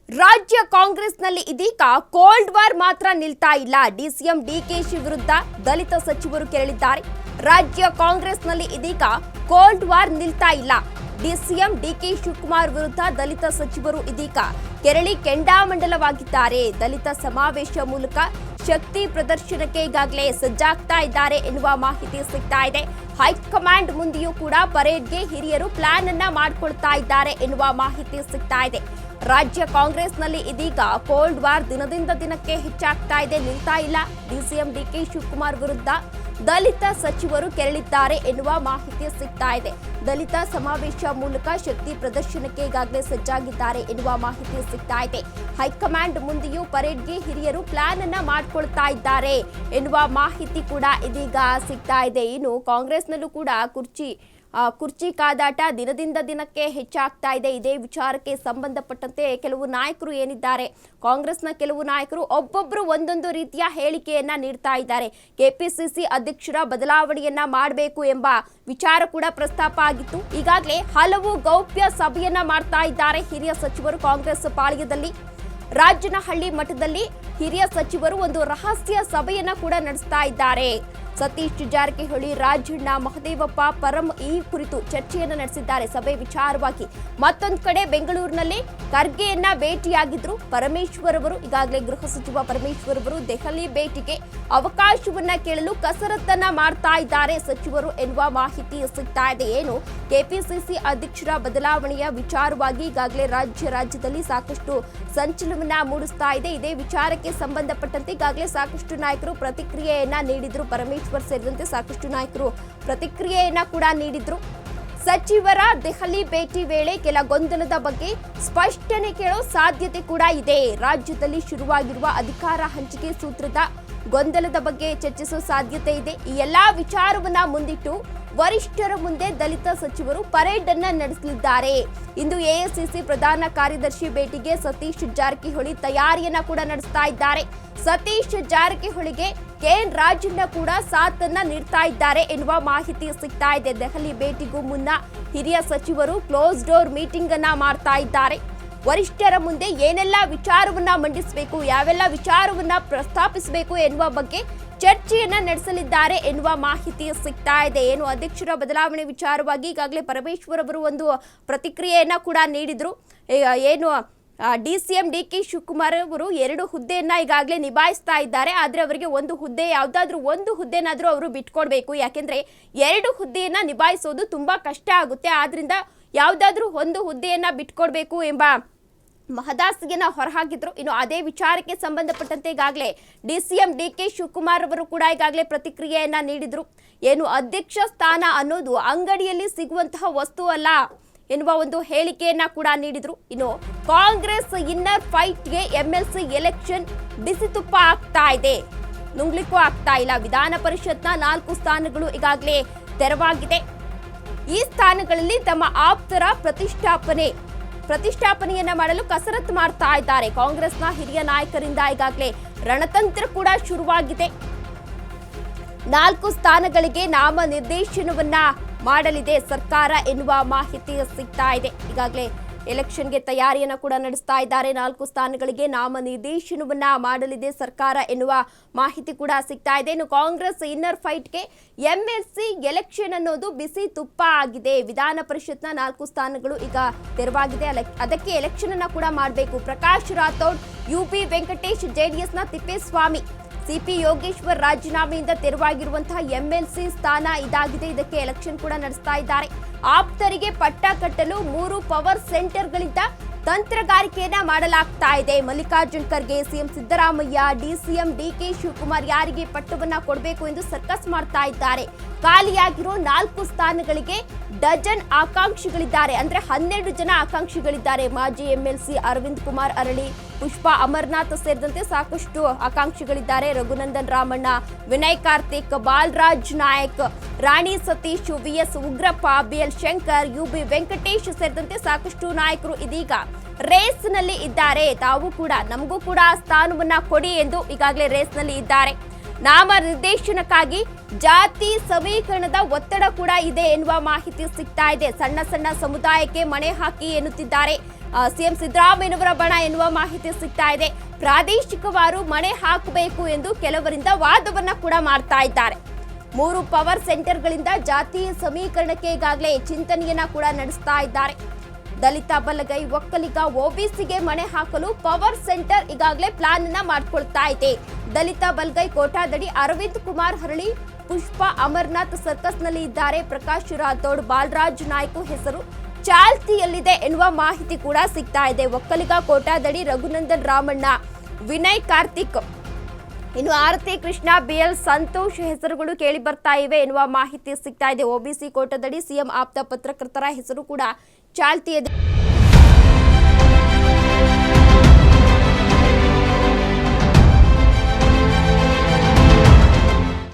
ರಾಜ್ಯ ಕಾಂಗ್ರೆಸ್ನಲ್ಲಿ ಇದೀಗ ಕೋಲ್ಡ್ ವಾರ್ ಮಾತ್ರ ನಿಲ್ತಾ ಇಲ್ಲ. ಡಿಸಿಎಂ ಡಿಕೆಶಿ ವಿರುದ್ಧ ದಲಿತ ಸಚಿವರು ಕೆರಳಿದ್ದಾರೆ. ರಾಜ್ಯ ಕಾಂಗ್ರೆಸ್ನಲ್ಲಿ ಇದೀಗ ಕೋಲ್ಡ್ ವಾರ್ ನಿಲ್ತಾ ಇಲ್ಲ. ಡಿಸಿಎಂ ಡಿಕೆ ಶಿವಕುಮಾರ್ ವಿರುದ್ಧ ದಲಿತ ಸಚಿವರು ಇದೀಗ ಕೆರಳಿ ಕೆಂಡಾಮಂಡಲವಾಗಿದ್ದಾರೆ. ದಲಿತ ಸಮಾವೇಶ ಮೂಲಕ ಶಕ್ತಿ ಪ್ರದರ್ಶನಕ್ಕೆ ಈಗಾಗಲೇ ಸಜ್ಜಾಗ್ತಾ ಇದ್ದಾರೆ ಎನ್ನುವ ಮಾಹಿತಿ ಸಿಗ್ತಾ ಇದೆ. ಹೈಕಮಾಂಡ್ ಮುಂದೆಯೂ ಕೂಡ ಪರೇಡ್ಗೆ ಹಿರಿಯರು ಪ್ಲಾನ್ ಅನ್ನ ಮಾಡಿಕೊಳ್ತಾ ಇದ್ದಾರೆ ಎನ್ನುವ ಮಾಹಿತಿ ಸಿಗ್ತಾ ಇದೆ. ರಾಜ್ಯ ಕಾಂಗ್ರೆಸ್ನಲ್ಲಿ ಇದೀಗ ಕೋಲ್ಡ್ ವಾರ್ ದಿನದಿಂದ ದಿನಕ್ಕೆ ಹೆಚ್ಚಾಗ್ತಾ ಇದೆ, ನಿಲ್ತಾ ಇಲ್ಲ. ಡಿಸಿಎಂ ಡಿಕೆ ಶಿವಕುಮಾರ್ ವಿರುದ್ಧ ದಲಿತ ಸಚಿವರು ಕೆರಳಿದ್ದಾರೆ ಎನ್ನುವ ಮಾಹಿತಿ ಸಿಗ್ತಾ ಇದೆ. ದಲಿತ ಸಮಾವೇಶ ಮೂಲಕ ಶಕ್ತಿ ಪ್ರದರ್ಶನಕ್ಕೆ ಈಗಾಗಲೇ ಸಜ್ಜಾಗಿದ್ದಾರೆ ಎನ್ನುವ ಮಾಹಿತಿ ಸಿಗ್ತಾ ಇದೆ. ಹೈಕಮಾಂಡ್ ಮುಂದೆಯೂ ಪರೇಡ್ಗೆ ಹಿರಿಯರು ಪ್ಲಾನ್ ಅನ್ನ ಮಾಡಿಕೊಳ್ತಾ ಇದ್ದಾರೆ ಎನ್ನುವ ಮಾಹಿತಿ ಕೂಡ ಇದೀಗ ಸಿಗ್ತಾ ಇದೆ. ಇನ್ನು ಕಾಂಗ್ರೆಸ್ನಲ್ಲೂ ಕೂಡ ಕುರ್ಚಿ ಕಾದಾಟ ದಿನದಿಂದ ದಿನಕ್ಕೆ ಹೆಚ್ಚಾಗ್ತಾ ಇದೆ. ಇದೇ ವಿಚಾರಕ್ಕೆ ಸಂಬಂಧಪಟ್ಟಂತೆ ಕೆಲವು ನಾಯಕರು ಏನಿದ್ದಾರೆ, ಕಾಂಗ್ರೆಸ್ನ ಕೆಲವು ನಾಯಕರು ಒಬ್ಬೊಬ್ಬರು ಒಂದೊಂದು ರೀತಿಯ ಹೇಳಿಕೆಯನ್ನ ನೀಡ್ತಾ ಇದ್ದಾರೆ. ಕೆಪಿಸಿಸಿ ಅಧ್ಯಕ್ಷರ ಬದಲಾವಣೆಯನ್ನ ಮಾಡಬೇಕು ಎಂಬ ವಿಚಾರ ಕೂಡ ಪ್ರಸ್ತಾಪ ಆಗಿತ್ತು. ಈಗಾಗಲೇ ಹಲವು ಗೌಪ್ಯ ಸಭೆಯನ್ನ ಮಾಡ್ತಾ ಇದ್ದಾರೆ ಹಿರಿಯ ಸಚಿವರು ಕಾಂಗ್ರೆಸ್ ಪಾಳ್ಯದಲ್ಲಿ. ರಾಜನಹಳ್ಳಿ ಮಠದಲ್ಲಿ ಹಿರಿಯ ಸಚಿವರು ಒಂದು ರಹಸ್ಯ ಸಭೆಯನ್ನ ಕೂಡ ನಡೆಸ್ತಾ ಇದ್ದಾರೆ. ಸತೀಶ್ ಜಾರಕಿಹೊಳಿ, ರಾಜಣ್ಣ, ಮಹದೇವಪ್ಪ, ಪರಂ ಈ ಕುರಿತು ಚರ್ಚೆಯನ್ನು ನಡೆಸಿದ್ದಾರೆ ಸಭೆ ವಿಚಾರವಾಗಿ. ಮತ್ತೊಂದು ಕಡೆ ಬೆಂಗಳೂರಿನಲ್ಲಿ ಖರ್ಗೆಯನ್ನ ಭೇಟಿಯಾಗಿದ್ರು ಪರಮೇಶ್ವರ್ ಅವರು. ಈಗಾಗಲೇ ಗೃಹ ಸಚಿವ ಪರಮೇಶ್ವರ್ ಅವರು ದೆಹಲಿ ಭೇಟಿಗೆ ಅವಕಾಶವನ್ನ ಕೇಳಲು ಕಸರತ್ತನ್ನ ಮಾಡ್ತಾ ಇದ್ದಾರೆ ಸಚಿವರು ಎನ್ನುವ ಮಾಹಿತಿ ಸಿಗ್ತಾ ಇದೆ. ಏನು ಕೆಪಿಸಿಸಿ ಅಧ್ಯಕ್ಷರ ಬದಲಾವಣೆಯ ವಿಚಾರವಾಗಿ ಈಗಾಗಲೇ ರಾಜ್ಯದಲ್ಲಿ ಸಾಕಷ್ಟು ಸಂಚಲನವನ್ನ ಮೂಡಿಸ್ತಾ ಇದೆ. ಇದೇ ವಿಚಾರಕ್ಕೆ ಸಂಬಂಧಪಟ್ಟಂತೆ ಈಗಾಗಲೇ ಸಾಕಷ್ಟು ನಾಯಕರು ಪ್ರತಿಕ್ರಿಯೆಯನ್ನ ನೀಡಿದ್ರು. ಪರಮೇಶ್ವರ್ ಸೇರಿದಂತೆ ಸಾಕಷ್ಟು ನಾಯಕರು ಪ್ರತಿಕ್ರಿಯೆಯನ್ನ ಕೂಡ ನೀಡಿದ್ರು. ಸಚಿವರ ದೆಹಲಿ ಭೇಟಿ ವೇಳೆ ಕೆಲ ಗೊಂದಲದ ಬಗ್ಗೆ ಸ್ಪಷ್ಟನೆ ಕೇಳೋ ಸಾಧ್ಯತೆ ಕೂಡ ಇದೆ. ರಾಜ್ಯದಲ್ಲಿ ಶುರುವಾಗಿರುವ ಅಧಿಕಾರ ಹಂಚಿಕೆ ಸೂತ್ರದ ಗೊಂದಲದ ಬಗ್ಗೆ ಚರ್ಚಿಸುವ ಸಾಧ್ಯತೆ ಇದೆ. ಈ ಎಲ್ಲಾ ವಿಚಾರವನ್ನ ಮುಂದಿಟ್ಟು ವರಿಷ್ಠರ ಮುಂದೆ ದಲಿತ ಸಚಿವರು ಪರೇಡ್ ಅನ್ನ ನಡೆಸಲಿದ್ದಾರೆ. ಇಂದು ಎಐಸಿಸಿ ಪ್ರಧಾನ ಕಾರ್ಯದರ್ಶಿ ಭೇಟಿಗೆ ಸತೀಶ್ ಜಾರಕಿಹೊಳಿ ತಯಾರಿಯನ್ನ ಕೂಡ ನಡೆಸ್ತಾ ಇದ್ದಾರೆ. ಸತೀಶ್ ಜಾರಕಿಹೊಳಿಗೆ ಕೆಎನ್ ರಾಜಣ್ಣ ಕೂಡ ಸಾಥನ್ನ ನೀಡ್ತಾ ಇದ್ದಾರೆ ಎನ್ನುವ ಮಾಹಿತಿ ಸಿಗ್ತಾ ಇದೆ. ದೆಹಲಿ ಭೇಟಿಗೂ ಮುನ್ನ ಹಿರಿಯ ಸಚಿವರು ಕ್ಲೋಸ್ ಡೋರ್ ಮೀಟಿಂಗ್ ಅನ್ನ ಮಾಡ್ತಾ ಇದ್ದಾರೆ. ವರಿಷ್ಠರ ಮುಂದೆ ಏನೆಲ್ಲ ವಿಚಾರವನ್ನ ಮಂಡಿಸಬೇಕು, ಯಾವೆಲ್ಲ ವಿಚಾರವನ್ನ ಪ್ರಸ್ತಾಪಿಸಬೇಕು ಎನ್ನುವ ಬಗ್ಗೆ ಚರ್ಚೆಯನ್ನ ನಡೆಸಲಿದ್ದಾರೆ ಎನ್ನುವ ಮಾಹಿತಿ ಸಿಗ್ತಾ ಇದೆ. ಏನು ಅಧ್ಯಕ್ಷರ ಬದಲಾವಣೆ ವಿಚಾರವಾಗಿ ಈಗಾಗಲೇ ಪರಮೇಶ್ವರ್ ಅವರು ಒಂದು ಪ್ರತಿಕ್ರಿಯೆಯನ್ನ ಕೂಡ ನೀಡಿದ್ರು. ಏನು ಡಿಸಿಎಂ ಡಿಕೆ ಶಿವಕುಮಾರ್ ಅವರು 2 ಹುದ್ದೆಯನ್ನ ಈಗಾಗಲೇ ನಿಭಾಯಿಸ್ತಾ ಇದ್ದಾರೆ. ಆದ್ರೆ ಅವರಿಗೆ ಒಂದು ಹುದ್ದೆ, ಯಾವ್ದಾದ್ರು ಒಂದು ಹುದ್ದೆನಾದ್ರೂ ಅವರು ಬಿಟ್ಕೊಡ್ಬೇಕು. ಯಾಕೆಂದ್ರೆ 2 ಹುದ್ದೆಯನ್ನ ನಿಭಾಯಿಸೋದು ತುಂಬಾ ಕಷ್ಟ ಆಗುತ್ತೆ. ಆದ್ರಿಂದ ಯಾವ್ದಾದ್ರು ಒಂದು ಹುದ್ದೆಯನ್ನ ಬಿಟ್ಕೊಡ್ಬೇಕು ಎಂಬ ಮಹದಾಸಿಗೆನ ಹೊರಹಾಕಿದ್ರು. ಇನ್ನು ಅದೇ ವಿಚಾರಕ್ಕೆ ಸಂಬಂಧಪಟ್ಟಂತೆ ಈಗಾಗಲೇ ಡಿಸಿಎಂ ಡಿಕೆ ಶಿವಕುಮಾರ್ ಅವರು ಕೂಡ ಈಗಾಗಲೇ ಪ್ರತಿಕ್ರಿಯೆಯನ್ನ ನೀಡಿದ್ರು. ಏನು ಅಧ್ಯಕ್ಷ ಸ್ಥಾನ ಅನ್ನೋದು ಅಂಗಡಿಯಲ್ಲಿ ಸಿಗುವಂತಹ ವಸ್ತು ಅಲ್ಲ ಎನ್ನುವ ಒಂದು ಹೇಳಿಕೆಯನ್ನ ಕೂಡ ನೀಡಿದ್ರು. ಇನ್ನು ಕಾಂಗ್ರೆಸ್ ಇನ್ನರ್ ಫೈಟ್ಗೆ ಎಂಎಲ್ಸಿ ಎಲೆಕ್ಷನ್ ಬಿಸಿ ತುಪ್ಪ ಆಗ್ತಾ ಇದೆ, ನುಂಗ್ಲಿಕ್ಕೂ ಆಗ್ತಾ ಇಲ್ಲ. ವಿಧಾನ ಪರಿಷತ್ನ 4 ಸ್ಥಾನಗಳು ಈಗಾಗಲೇ ತೆರವಾಗಿದೆ. ಈ ಸ್ಥಾನಗಳಲ್ಲಿ ತಮ್ಮ ಆಪ್ತರ ಪ್ರತಿಷ್ಠಾಪನೆಯನ್ನ ಮಾಡಲು ಕಸರತ್ತು ಮಾಡ್ತಾ ಇದ್ದಾರೆ. ಕಾಂಗ್ರೆಸ್ನ ಹಿರಿಯ ನಾಯಕರಿಂದ ಈಗಾಗಲೇ ರಣತಂತ್ರ ಕೂಡ ಶುರುವಾಗಿದೆ. 4 ಸ್ಥಾನಗಳಿಗೆ ನಾಮನಿರ್ದೇಶನವನ್ನ ಮಾಡಲಿದೆ ಸರ್ಕಾರ ಎನ್ನುವ ಮಾಹಿತಿ ಸಿಗ್ತಾ ಇದೆ. ಈಗಾಗಲೇ ಎಲೆಕ್ಷನ್ಗೆ ತಯಾರಿಯನ್ನ ಕೂಡ ನಡೆಸ್ತಾ ಇದ್ದಾರೆ. 4 ಸ್ಥಾನಗಳಿಗೆ ನಾಮನಿರ್ದೇಶನವನ್ನ ಮಾಡಲಿದೆ ಸರ್ಕಾರ ಎನ್ನುವ ಮಾಹಿತಿ ಕೂಡ ಸಿಗ್ತಾ ಇದೆ. ಇನ್ನು ಕಾಂಗ್ರೆಸ್ ಇನ್ನರ್ ಫೈಟ್ಗೆ ಎಂಎಲ್ಸಿ ಎಲೆಕ್ಷನ್ ಅನ್ನೋದು ಬಿಸಿ ತುಪ್ಪ ಆಗಿದೆ. ವಿಧಾನ ಪರಿಷತ್ನ 4 ಸ್ಥಾನಗಳು ಈಗ ತೆರವಾಗಿದೆ. ಅದಕ್ಕೆ ಎಲೆಕ್ಷನ್ ಅನ್ನ ಕೂಡ ಮಾಡಬೇಕು. ಪ್ರಕಾಶ್ ರಾಥೋಡ್, ಯುಬಿ ವೆಂಕಟೇಶ್, ಜೆಡಿಎಸ್ನ ತಿಪ್ಪೇಸ್ವಾಮಿ, ಸಿಪಿ ಯೋಗೇಶ್ವರ್ ರಾಜೀನಾಮೆಯಿಂದ ತೆರವಾಗಿರುವಂತಹ ಎಂಎಲ್ಸಿ ಸ್ಥಾನ ಇದಾಗಿದೆ. ಇದಕ್ಕೆ ಎಲೆಕ್ಷನ್ ಕೂಡ ನಡೆಸ್ತಾ ಇದ್ದಾರೆ. ಆಪ್ತರಿಗೆ ಪಟ್ಟ ಕಟ್ಟಲು 3 ಪವರ್ ಸೆಂಟರ್ಗಳಿಂದ ತಂತ್ರಗಾರಿಕೆಯನ್ನ ಮಾಡಲಾಗ್ತಾ ಇದೆ. Mallikarjun Kharge, CM Siddaramaiah, DCM DK Shivakumar ಯಾರಿಗೆ ಪಟ್ಟವನ್ನ ಕೊಡಬೇಕು ಎಂದು ಸರ್ಕಸ್ ಮಾಡ್ತಾ ಇದ್ದಾರೆ. ಖಾಲಿಯಾಗಿರೋ 4 ಸ್ಥಾನಗಳಿಗೆ ಡಜನ್ ಆಕಾಂಕ್ಷಿಗಳಿದ್ದಾರೆ. ಅಂದ್ರೆ 12 ಜನ ಆಕಾಂಕ್ಷಿಗಳಿದ್ದಾರೆ. ಮಾಜಿ ಎಂಎಲ್ಸಿ ಅರವಿಂದ್ ಕುಮಾರ್ ಅರಳಿ, ಪುಷ್ಪಾ ಅಮರ್ನಾಥ್ ಸೇರಿದಂತೆ ಸಾಕಷ್ಟು ಆಕಾಂಕ್ಷಿಗಳಿದ್ದಾರೆ. Raghunandan Ramanna, Vinay Karthik, Balaraj Nayak, Rani Satish, VS Ugrappa, BL Shankar, UB Venkatesh ಸೇರಿದಂತೆ ಸಾಕಷ್ಟು ನಾಯಕರು ಇದೀಗ ರೇಸ್ ನಲ್ಲಿ ಇದ್ದಾರೆ. ತಾವು ಕೂಡ ನಮಗೂ ಕೂಡ ಸ್ಥಾನವನ್ನ ಕೊಡಿ ಎಂದು ಈಗಾಗಲೇ ರೇಸ್ ನಲ್ಲಿ ಇದ್ದಾರೆ. ನಾಮ ನಿರ್ದೇಶನಕ್ಕಾಗಿ ಜಾತಿ ಸಮೀಕರಣದ ಒತ್ತಡ ಕೂಡ ಇದೆ ಎನ್ನುವ ಮಾಹಿತಿ ಸಿಗ್ತಾ ಇದೆ. ಸಣ್ಣ ಸಣ್ಣ ಸಮುದಾಯಕ್ಕೆ ಮಣೆ ಹಾಕಿ ಎನ್ನುತ್ತಿದ್ದಾರೆ. ಸಿಎಂ ಸಿದ್ದರಾಮಯ್ಯನವರ ಬಣ ಎನ್ನುವ ಮಾಹಿತಿ ಸಿಗ್ತಾ ಇದೆ. ಪ್ರಾದೇಶಿಕವಾರು ಮಣೆ ಹಾಕಬೇಕು ಎಂದು ಕೆಲವರಿಂದ ವಾದವನ್ನ ಕೂಡ ಮಾಡ್ತಾ ಇದ್ದಾರೆ. 3 ಪವರ್ ಸೆಂಟರ್ಗಳಿಂದ ಜಾತಿ ಸಮೀಕರಣಕ್ಕೆ ಈಗಾಗಲೇ ಚಿಂತನೆಯನ್ನ ಕೂಡ ನಡೆಸ್ತಾ ಇದ್ದಾರೆ. ದಲಿತ ಬಲಗೈ ಒಕ್ಕಲಿಗ ಒಬಿಸಿಗೆ ಮಣೆ ಹಾಕಲು ಪವರ್ ಸೆಂಟರ್ ಈಗಾಗಲೇ ಪ್ಲಾನ್ ಅನ್ನ ಮಾಡ್ಕೊಳ್ತಾ ಇದೆ. ದಲಿತ ಬಲಗೈ ಕೋಟಾದಡಿ ಅರವಿಂದ್ ಕುಮಾರ್ ಹರಳಿ, ಪುಷ್ಪ ಅಮರ್ನಾಥ್ ಸರ್ಕಸ್ನಲ್ಲಿ ಇದ್ದಾರೆ. ಪ್ರಕಾಶ್ ರಾಥೋಡ್, ಬಾಲರಾಜ್ ನಾಯ್ಕ ಹೆಸರು ಚಾಲ್ತಿಯಲ್ಲಿದೆ ಎನ್ನುವ ಮಾಹಿತಿ ಕೂಡ ಸಿಗ್ತಾ ಇದೆ. ಒಕ್ಕಲಿಗ ಕೋಟಾದಡಿ ರಘುನಂದನ್ ರಾಮಣ್ಣ, ವಿನಯ್ ಕಾರ್ತಿಕ್, ಇನ್ನು ಆರತಿ ಕೃಷ್ಣ, ಬಿಎಲ್ ಸಂತೋಷ್ ಹೆಸರುಗಳು ಕೇಳಿ ಬರ್ತಾ ಇವೆ ಎನ್ನುವ ಮಾಹಿತಿ ಸಿಗ್ತಾ ಇದೆ. ಒಬಿಸಿ ಕೋಟಾದಡಿ ಸಿಎಂ ಆಪ್ತ ಪತ್ರಕರ್ತರ ಹೆಸರು ಕೂಡ ಚಾಲ್ತಿಯಲ್ಲಿದೆ.